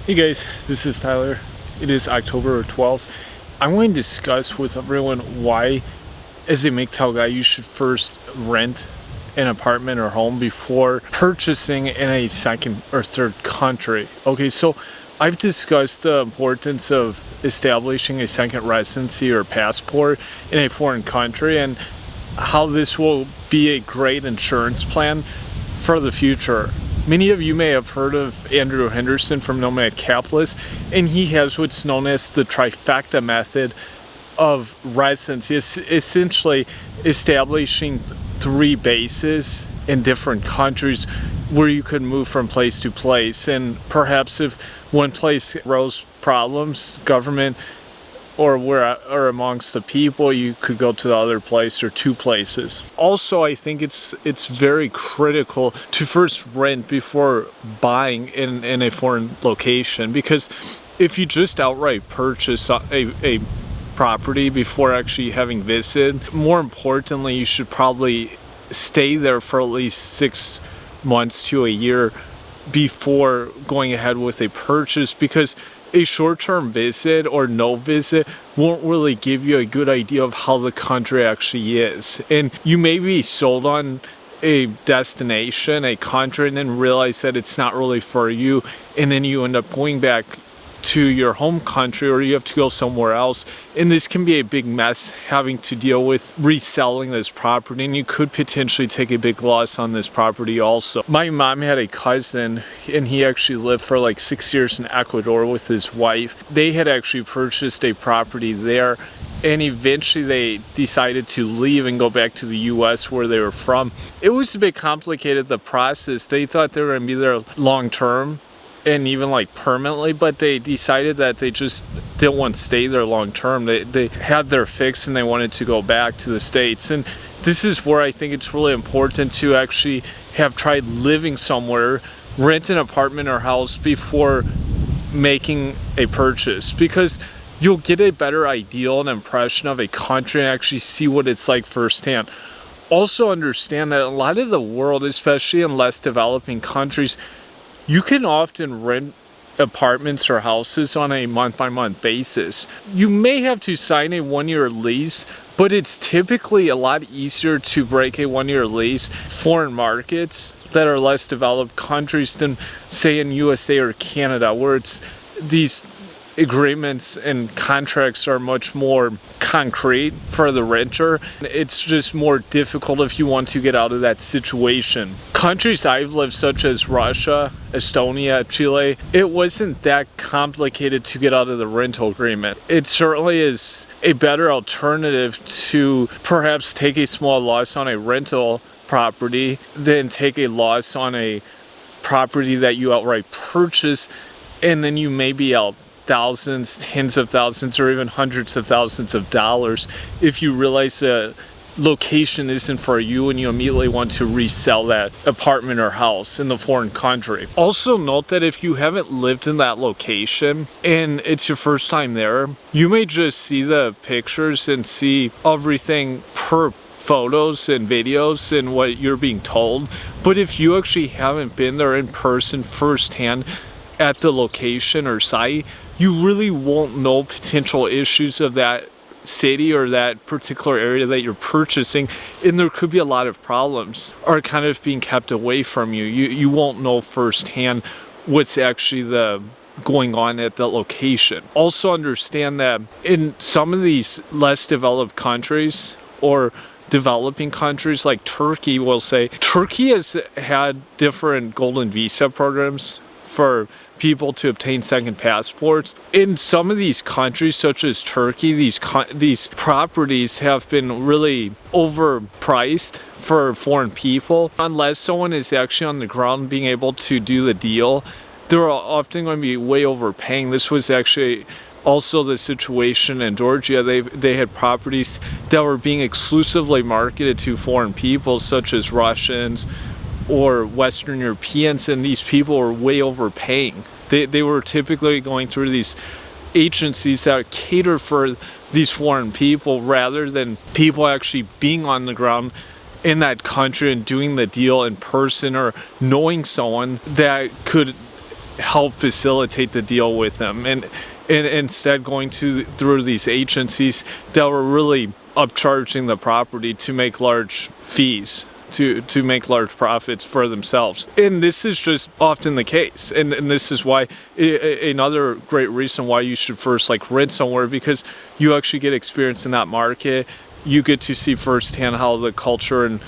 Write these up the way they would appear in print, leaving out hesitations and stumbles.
Hey guys, this is Tyler. It is October 12th. I'm going to discuss with everyone why, as a MGTOW guy, you should first rent an apartment or home before purchasing in a second or third country. Okay, so I've discussed the importance of establishing a second residency or passport in a foreign country and how this will be a great insurance plan for the future. Many of you may have heard of Andrew Henderson from Nomad Capitalist, and he has what's known as the trifecta method of residency. It's essentially establishing three bases in different countries where you could move from place to place. And perhaps if one place arose problems, government or amongst the people, you could go to the other place or two places. Also, I think it's very critical to first rent before buying in a foreign location, because if you just outright purchase a property before actually having visited, more importantly, you should probably stay there for at least 6 months to a year before going ahead with a purchase, because a short-term visit or no visit won't really give you a good idea of how the country actually is. And you may be sold on a destination, a country, and then realize that it's not really for you, and then you end up going back to your home country or you have to go somewhere else, and this can be a big mess having to deal with reselling this property, and you could potentially take a big loss on this property also. My mom had a cousin, and he actually lived for like 6 years in Ecuador with his wife. They had actually purchased a property there, and eventually they decided to leave and go back to the US where they were from. It was a bit complicated, the process. They thought they were going to be there long term and even like permanently, but they decided that they just didn't want to stay there long term. They had their fix and they wanted to go back to the States. And this is where I think it's really important to actually have tried living somewhere, rent an apartment or house before making a purchase, because you'll get a better idea and impression of a country and actually see what it's like firsthand. Also understand that a lot of the world, especially in less developing countries, you can often rent apartments or houses on a month-by-month basis. You may have to sign a one-year lease, but it's typically a lot easier to break a one-year lease foreign markets that are less developed countries than, say, in USA or Canada, where it's these agreements and contracts are much more concrete for the renter. It's just more difficult if you want to get out of that situation. Countries I've lived, such as Russia, Estonia, Chile, it wasn't that complicated to get out of the rental agreement. It certainly is a better alternative to perhaps take a small loss on a rental property than take a loss on a property that you outright purchase, and then you may be out thousands, tens of thousands, or even hundreds of thousands of dollars if you realize the location isn't for you and you immediately want to resell that apartment or house in the foreign country. Also note that if you haven't lived in that location and it's your first time there, you may just see the pictures and see everything per photos and videos and what you're being told. But if you actually haven't been there in person firsthand at the location or site, you really won't know potential issues of that city or that particular area that you're purchasing, and there could be a lot of problems are kind of being kept away from you. You won't know firsthand what's actually going on at the location. Also understand that in some of these less developed countries or developing countries like Turkey, we'll say, Turkey has had different golden visa programs for people to obtain second passports. In some of these countries, such as Turkey, these properties have been really overpriced for foreign people. Unless someone is actually on the ground being able to do the deal, they're often going to be way overpaying. This was actually also the situation in Georgia. They had properties that were being exclusively marketed to foreign people, such as Russians or Western Europeans, and these people were way overpaying. They were typically going through these agencies that cater for these foreign people rather than people actually being on the ground in that country and doing the deal in person or knowing someone that could help facilitate the deal with them, and instead going through these agencies that were really upcharging the property to make large fees, to make large profits for themselves. And this is just often the case, and this is why another great reason why you should first like rent somewhere, because you actually get experience in that market. You get to see firsthand how the culture and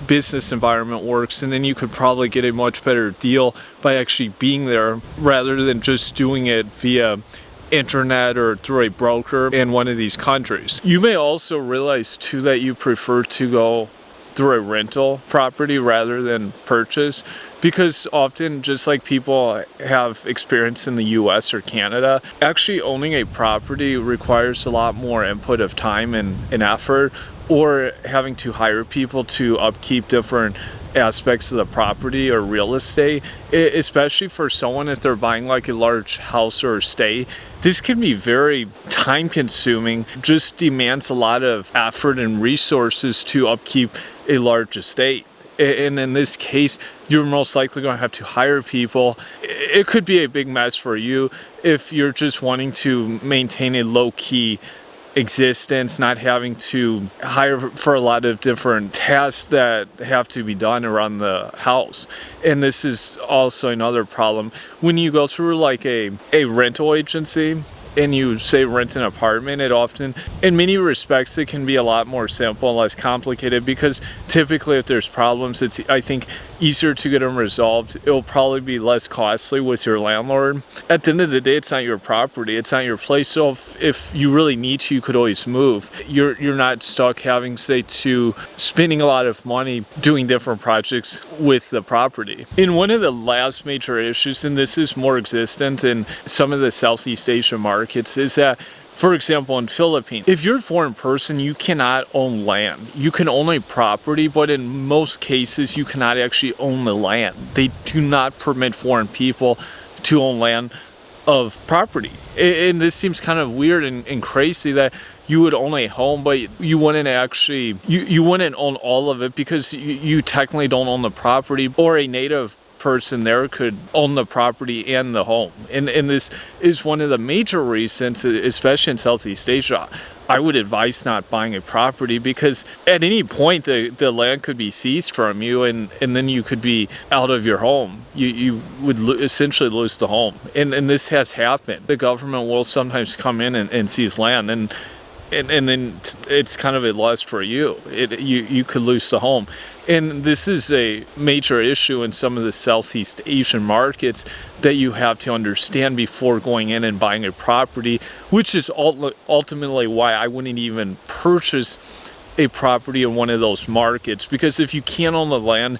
business environment works, and then you could probably get a much better deal by actually being there rather than just doing it via internet or through a broker in one of these countries. You may also realize too that you prefer to go through a rental property rather than purchase, because often, just like people have experience in the US or Canada, actually owning a property requires a lot more input of time and effort, or having to hire people to upkeep different aspects of the property or real estate, especially for someone if they're buying like a large house or estate. This can be very time consuming, just demands a lot of effort and resources to upkeep a large estate. And in this case, you're most likely going to have to hire people. It could be a big mess for you if you're just wanting to maintain a low-key existence, not having to hire for a lot of different tasks that have to be done around the house. And this is also another problem. When you go through like a rental agency and you say rent an apartment, it often, in many respects, it can be a lot more simple and less complicated, because typically if there's problems, it's, I think, easier to get them resolved. It'll probably be less costly with your landlord. At the end of the day, it's not your property, it's not your place. So if you really need to, you could always move. You're not stuck having, say, to spending a lot of money doing different projects with the property. And one of the last major issues, and this is more existent in some of the Southeast Asian markets, is that, for example, in Philippines, if you're a foreign person, you cannot own land. You can own a property, but in most cases, you cannot actually own the land. They do not permit foreign people to own land of property. And this seems kind of weird and crazy that you would own a home, but you wouldn't actually, you wouldn't own all of it, because you technically don't own the property, or a native person there could own the property and the home. And this is one of the major reasons, especially in Southeast Asia, I would advise not buying a property, because at any point the land could be seized from you, and then you could be out of your home. You would essentially lose the home. And this has happened. The government will sometimes come in and seize land, and then it's kind of a loss for you. You could lose the home. And this is a major issue in some of the Southeast Asian markets that you have to understand before going in and buying a property, which is ultimately why I wouldn't even purchase a property in one of those markets. Because if you can't own the land,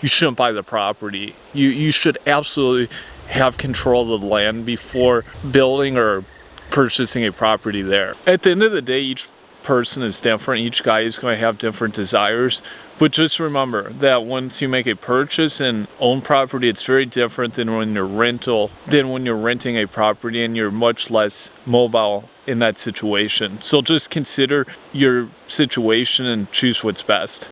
you shouldn't buy the property. You should absolutely have control of the land before building or purchasing a property there. At the end of the day, each person is different. Each guy is going to have different desires. But just remember that once you make a purchase and own property, it's very different than when you're renting a property, and you're much less mobile in that situation. So just consider your situation and choose what's best.